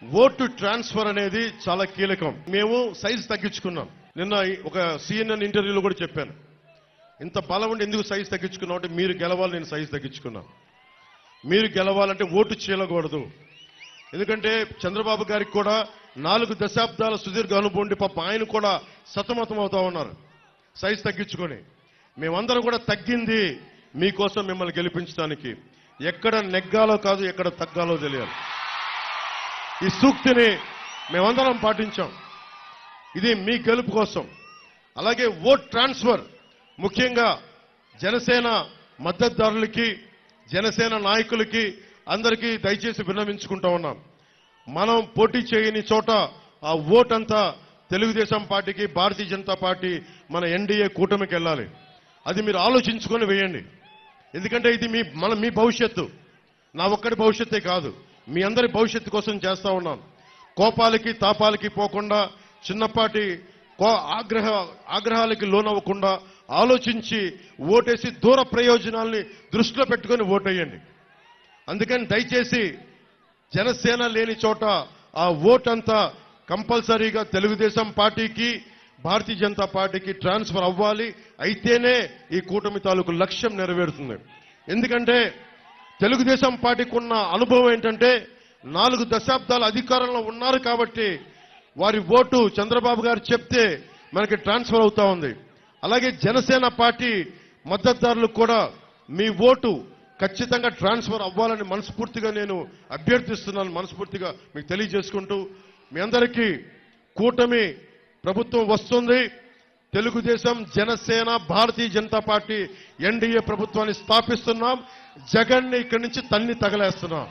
Vote transfer అనేది చాలా కీలకం. మేము సైజ్ తగ్గించుకున్నాం. నిన్న ఒక CNN ఇంటర్వ్యూలో కూడా చెప్పాను. ఇంత బలం ఉండి ఎందుకు సైజ్ తగ్గించుకున్నాం అంటే మీరు గెలవాలి, నేను సైజ్ తగ్గించుకున్నాను. మీరు గెలవాలంటే ఓటు చీలకూడదు. ఎందుకంటే చంద్రబాబు గారికి కూడా 4 దశాబ్దాల సుదీర్ఘ అనుభవం ఉండి పాప ఆయన కూడా సతమతం అవుతా ఉన్నారు సైజ్ తగ్గించుకొని. మేమందరం కూడా తగ్గింది మీకోసం, మిమ్మల్ని గెలిపించడానికి. ఎక్కడ నెగ్గాలో కాదు, ఎక్కడ తగ్గాలో తెలియాలి. ఈ సూక్తిని మేమందరం పాటించాం. ఇది మీ గెలుపు కోసం. అలాగే ఓట్ ట్రాన్స్ఫర్ ముఖ్యంగా జనసేన మద్దతుదారులకి, జనసేన నాయకులకి అందరికీ దయచేసి విన్నవించుకుంటా ఉన్నాం. మనం పోటీ చేయని చోట ఆ ఓట్ అంతా తెలుగుదేశం పార్టీకి, భారతీయ జనతా పార్టీ మన ఎన్డీఏ కూటమికి వెళ్ళాలి. అది మీరు ఆలోచించుకొని వేయండి. ఎందుకంటే ఇది మీ భవిష్యత్తు, నా ఒక్కడి భవిష్యత్తే కాదు, మీ అందరి భవిష్యత్తు కోసం చేస్తా ఉన్నాం. కోపాలకి తాపాలకి పోకుండా, చిన్నపాటి ఆగ్రహాలకి లోనవ్వకుండా ఆలోచించి ఓటేసి దూర ప్రయోజనాల్ని దృష్టిలో పెట్టుకొని ఓటేయండి. అందుకని దయచేసి జనసేన లేని చోట ఆ ఓటంతా కంపల్సరీగా తెలుగుదేశం పార్టీకి, భారతీయ జనతా పార్టీకి ట్రాన్స్ఫర్ అవ్వాలి. అయితేనే ఈ కూటమి తాలూకు లక్ష్యం నెరవేరుతుంది. ఎందుకంటే తెలుగుదేశం పార్టీకి ఉన్న అనుభవం ఏంటంటే 4 దశాబ్దాల అధికారంలో ఉన్నారు కాబట్టి వారి ఓటు చంద్రబాబు గారు చెప్తే మనకి ట్రాన్స్ఫర్ అవుతా ఉంది. అలాగే జనసేన పార్టీ మద్దతుదారులకు కూడా మీ ఓటు ఖచ్చితంగా ట్రాన్స్ఫర్ అవ్వాలని మనస్ఫూర్తిగా నేను అభ్యర్థిస్తున్నాను. మనస్ఫూర్తిగా మీకు తెలియజేసుకుంటూ, మీ అందరికీ కూటమి ప్రభుత్వం వస్తుంది. తెలుగుదేశం, జనసేన, భారతీయ జనతా పార్టీ ఎన్డీఏ ప్రభుత్వాన్ని స్థాపిస్తున్నాం. జగన్ని ఇక్కడి నుంచి తన్ని తగలేస్తున్నాం.